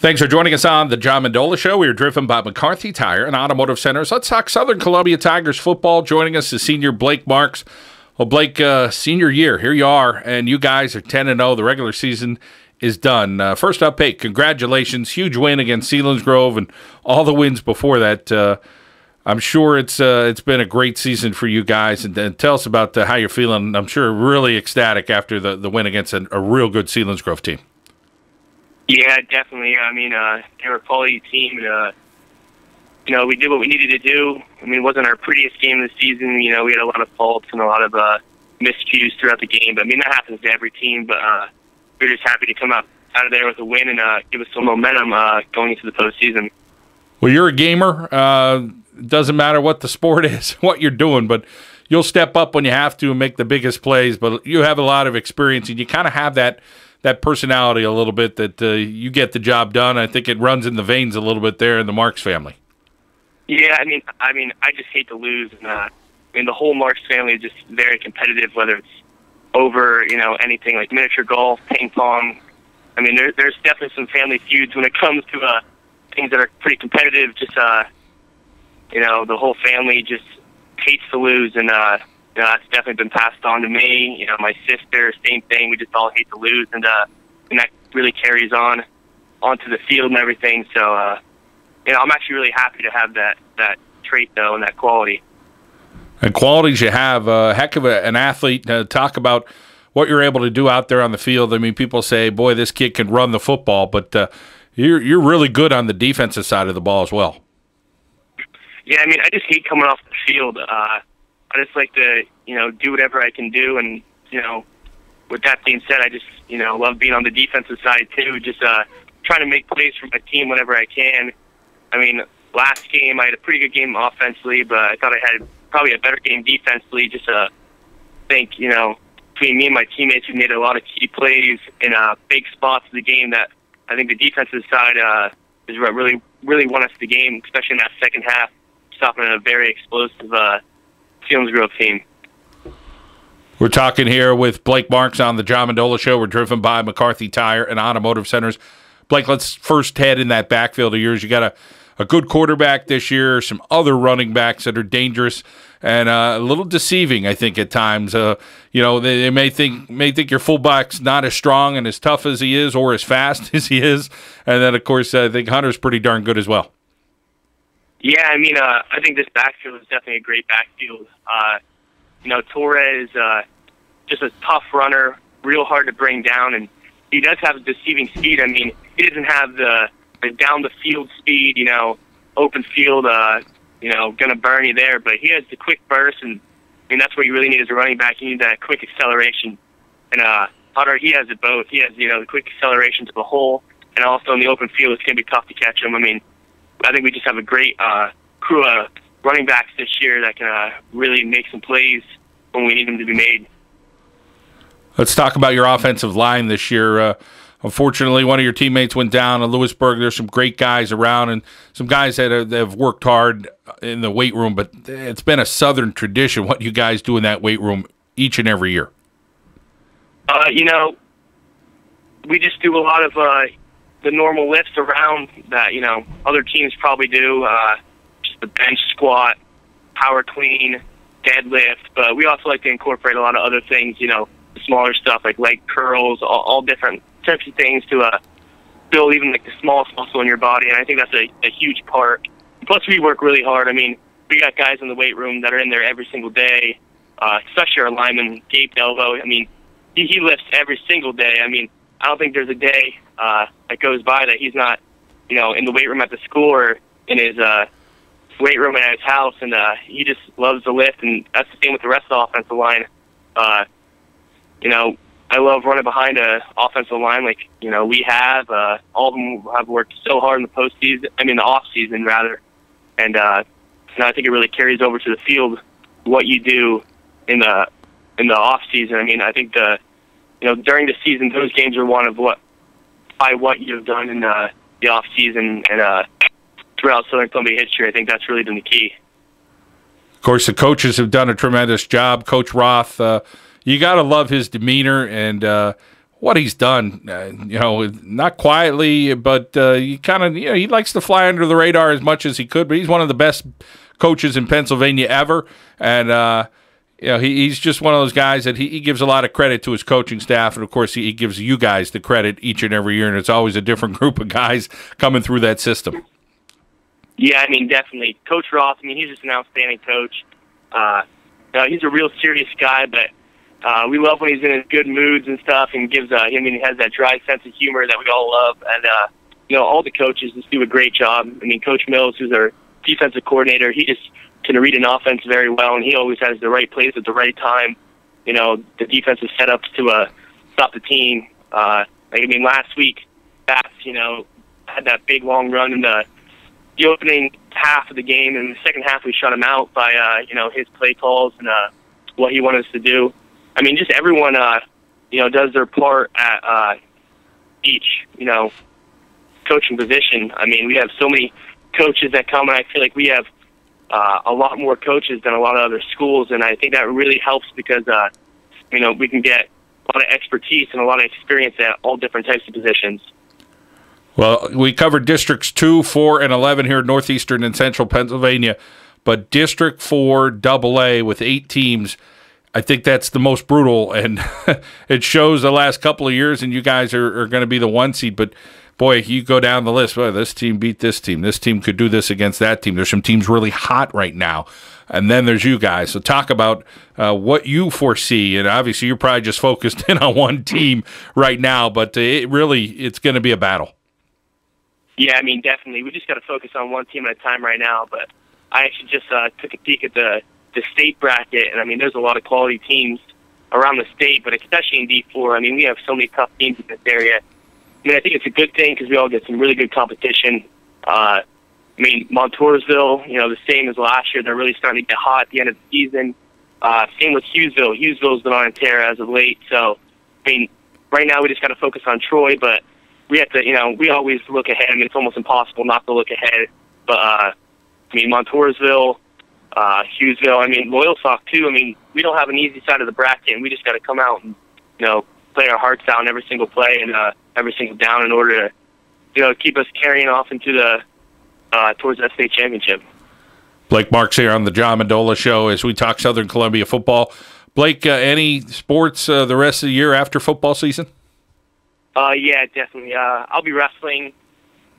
Thanks for joining us on the John Mendola Show. We are driven by McCarthy Tire and Automotive Centers. Let's talk Southern Columbia Tigers football. Joining us is senior Blake Marks. Well, Blake, senior year, here you are, and you guys are 10-0. The regular season is done. First up, hey, congratulations. Huge win against Selinsgrove and all the wins before that. I'm sure it's been a great season for you guys. And tell us about how you're feeling. I'm sure really ecstatic after the win against a real good Selinsgrove team. Yeah, definitely. I mean, they were a quality team. And, we did what we needed to do. I mean, it wasn't our prettiest game of the season. We had a lot of faults and a lot of miscues throughout the game. But, I mean, that happens to every team. But we're just happy to come out of there with a win and give us some momentum going into the postseason. Well, you're a gamer. It doesn't matter what the sport is, what you're doing, but you'll step up when you have to and make the biggest plays. But you have a lot of experience, and you kind of have that personality a little bit that you get the job done. I think it runs in the veins a little bit there in the Marks family. Yeah, I mean, I just hate to lose. And the whole Marks family is just very competitive, whether it's over, anything like miniature golf, ping pong. I mean, there's definitely some family feuds when it comes to things that are pretty competitive. Just, the whole family just hates to lose, and that's definitely been passed on to me. My sister, same thing. We just all hate to lose, and that really carries on onto the field and everything. So, I'm actually really happy to have that trait, though, and that quality. And qualities you have, heck of an athlete. Talk about what you're able to do out there on the field. I mean, people say, boy, this kid can run the football, but you're really good on the defensive side of the ball as well. Yeah, I mean, I just hate coming off the field. I just like to, do whatever I can do. And, with that being said, I just, love being on the defensive side too. Just trying to make plays for my team whenever I can. I mean, last game I had a pretty good game offensively, but I thought I had probably a better game defensively. Just think, between me and my teammates, we made a lot of key plays in big spots of the game that I think the defensive side is what really won us the game, especially in that second half, stopping a very explosive Selinsgrove team. We're talking here with Blake Marks on the John Mendola Show. We're driven by McCarthy Tire and Automotive Centers. Blake, let's first head in that backfield of yours. You got a good quarterback this year, some other running backs that are dangerous and a little deceiving, I think, at times. They may think your fullback's not as strong and as tough as he is or as fast as he is. And then, of course, I think Hunter's pretty darn good as well. Yeah, I mean, I think this backfield is definitely a great backfield. Torres is just a tough runner, real hard to bring down, and he does have a deceiving speed. I mean, he doesn't have the down the field speed, open field, gonna burn you there, but he has the quick burst, and I mean that's what you really need as a running back. You need that quick acceleration, and Hunter, he has it both. He has the quick acceleration to the hole, and also in the open field, it's gonna be tough to catch him. I mean, I think we just have a great crew of running backs this year that can really make some plays when we need them to be made. Let's talk about your offensive line this year. Unfortunately, one of your teammates went down in Lewisburg. There's some great guys around and some guys that have worked hard in the weight room, but it's been a Southern tradition what you guys do in that weight room each and every year. We just do a lot of the normal lifts around that, other teams probably do. Just the bench squat, power clean, deadlift, but we also like to incorporate a lot of other things, the smaller stuff like leg curls, all different types of things to build even like the smallest muscle in your body, and I think that's a huge part. Plus, we work really hard. I mean, we got guys in the weight room that are in there every single day, especially our lineman, Gabe Delvo. I mean, he lifts every single day. I mean, I don't think there's a day that goes by that he's not, in the weight room at the school or in his weight room at his house, and he just loves to lift, and that's the same with the rest of the offensive line. I love running behind an offensive line like, we have. All of them have worked so hard in the off season rather. And I think it really carries over to the field what you do in the off season. I mean, I think during the season, those games are one of what you've done in the off season and throughout Southern Columbia history. I think that's really been the key. Of course, the coaches have done a tremendous job. Coach Roth, you got to love his demeanor and what he's done, not quietly, but he kind of, he likes to fly under the radar as much as he could, but he's one of the best coaches in Pennsylvania ever. And, he's just one of those guys that he gives a lot of credit to his coaching staff. And, of course, he gives you guys the credit each and every year. And it's always a different group of guys coming through that system. Yeah, I mean, definitely. Coach Roth, I mean, he's just an outstanding coach. He's a real serious guy, but we love when he's in his good moods and stuff, and gives. He has that dry sense of humor that we all love, and all the coaches just do a great job. I mean, Coach Mills, who's our defensive coordinator, he just can read an offense very well, and he always has the right plays at the right time. The defensive setups to stop the team. Last week, Bats, had that big long run in the opening half of the game, and in the second half we shut him out by his play calls and what he wanted us to do. I mean, just everyone does their part at each coaching position. I mean, we have so many coaches that come, and I feel like we have a lot more coaches than a lot of other schools, and I think that really helps because we can get a lot of expertise and a lot of experience at all different types of positions. Well, we covered Districts 2, 4, and 11 here in northeastern and central Pennsylvania, but District 4 AA with 8 teams, I think that's the most brutal, and it shows the last couple of years, and you guys are going to be the 1 seed, but boy, you go down the list, well, this team beat this team could do this against that team. There's some teams really hot right now, and then there's you guys. So talk about what you foresee, and obviously you're probably just focused in on one team right now, but it's going to be a battle. Yeah, I mean, definitely. We just got to focus on one team at a time right now. But I actually just took a peek at the state bracket, and I mean, there's a lot of quality teams around the state, but especially in D4. I mean, we have so many tough teams in this area. I mean, I think it's a good thing because we all get some really good competition. Montoursville, the same as last year. They're really starting to get hot at the end of the season. Same with Hughesville. Hughesville's been on a tear as of late. So, I mean, right now we just got to focus on Troy, but we have to, we always look ahead. I mean, it's almost impossible not to look ahead. But, Montoursville, Hughesville, Loyalsock, too. I mean, we don't have an easy side of the bracket, and we just got to come out and, play our hearts out in every single play and every single down in order to, keep us carrying off into the towards that state championship. Blake Marks here on the John Mendola Show as we talk Southern Columbia football. Blake, any sports the rest of the year after football season? Yeah, definitely. I'll be wrestling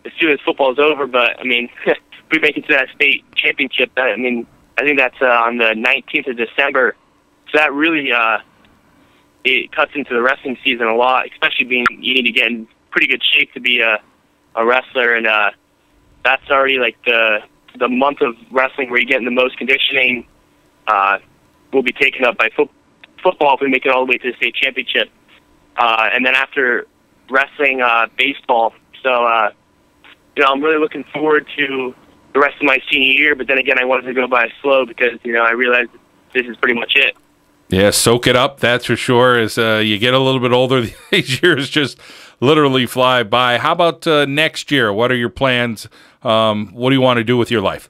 as soon as football is over, but, if we make it to that state championship, I think that's on the 19th of December. So that really it cuts into the wrestling season a lot, especially being you need to get in pretty good shape to be a wrestler, and that's already like the month of wrestling where you're getting the most conditioning will be taken up by football if we make it all the way to the state championship. And then after wrestling, baseball. So, I'm really looking forward to the rest of my senior year, but then again, I wanted to go by slow because, I realized this is pretty much it. Yeah, soak it up, that's for sure. As you get a little bit older, these years just literally fly by. How about next year? What are your plans? What do you want to do with your life?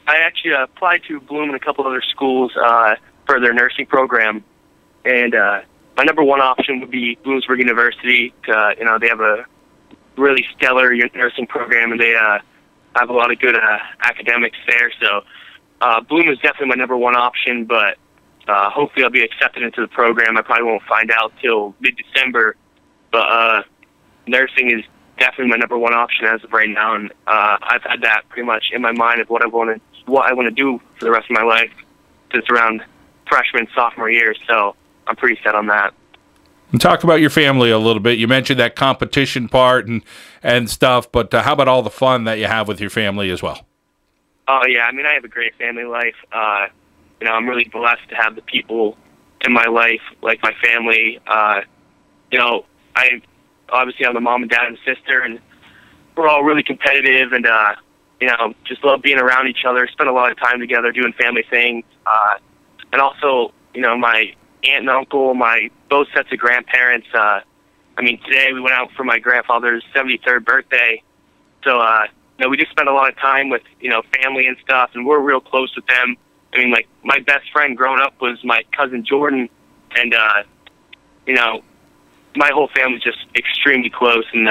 I actually applied to Bloom and a couple other schools for their nursing program, and my number one option would be Bloomsburg University. They have a really stellar nursing program, and they have a lot of good academics there. So Bloom is definitely my number one option, but hopefully I'll be accepted into the program. I probably won't find out till mid-December, but nursing is definitely my number one option as of right now, and I've had that pretty much in my mind of what I want to do for the rest of my life since around freshman, sophomore year. So I'm pretty set on that. And talk about your family a little bit. You mentioned that competition part and stuff, but how about all the fun that you have with your family as well? Oh, yeah. I have a great family life. I'm really blessed to have the people in my life, like my family. I obviously have a mom and dad and sister, and we're all really competitive and, just love being around each other, spend a lot of time together doing family things. And also, my aunt and uncle, my both sets of grandparents. Today we went out for my grandfather's 73rd birthday. So, we just spent a lot of time with, family and stuff, and we're real close with them. My best friend growing up was my cousin Jordan, and, my whole family's just extremely close, and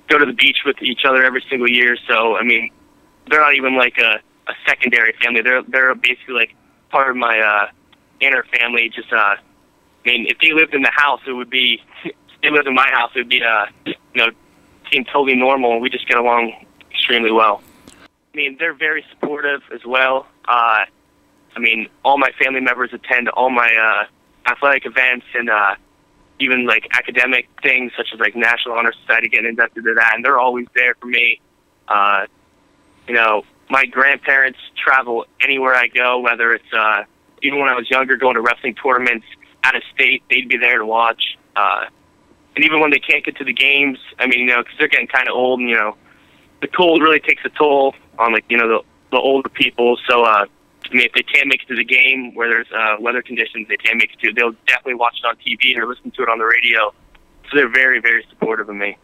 go to the beach with each other every single year. So, I mean, they're not even like a secondary family. They're basically like part of my inner family. Just, I mean, if they lived in the house, it would be. If they lived in my house, it would be, seem totally normal, and we just get along extremely well. I mean, they're very supportive as well. I mean, all my family members attend all my athletic events and even like academic things such as like National Honor Society, getting inducted to that, and they're always there for me. My grandparents travel anywhere I go, whether it's even when I was younger, going to wrestling tournaments out of state, they'd be there to watch. And even when they can't get to the games, I mean, because they're getting kind of old, and the cold really takes a toll on the older people. So I mean, if they can't make it to the game where there's weather conditions they can't make it to, they'll definitely watch it on TV or listen to it on the radio. So they're very, very supportive of me.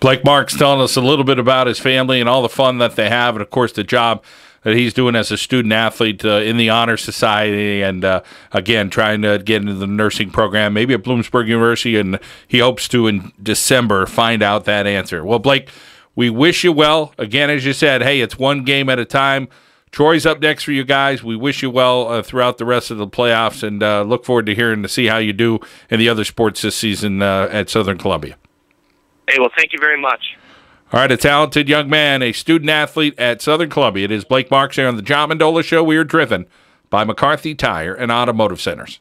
Blake Marks telling us a little bit about his family and all the fun that they have, and of course the job that he's doing as a student athlete in the Honor Society, and again trying to get into the nursing program, maybe at Bloomsburg University, and he hopes to in December find out that answer. Well, Blake, we wish you well. Again, as you said, hey, it's one game at a time. Troy's up next for you guys. We wish you well throughout the rest of the playoffs, and look forward to see how you do in the other sports this season at Southern Columbia. Hey, well, thank you very much. All right, a talented young man, a student athlete at Southern Columbia. It is Blake Marks here on the John Mendola Show. We are driven by McCarthy Tire and Automotive Centers.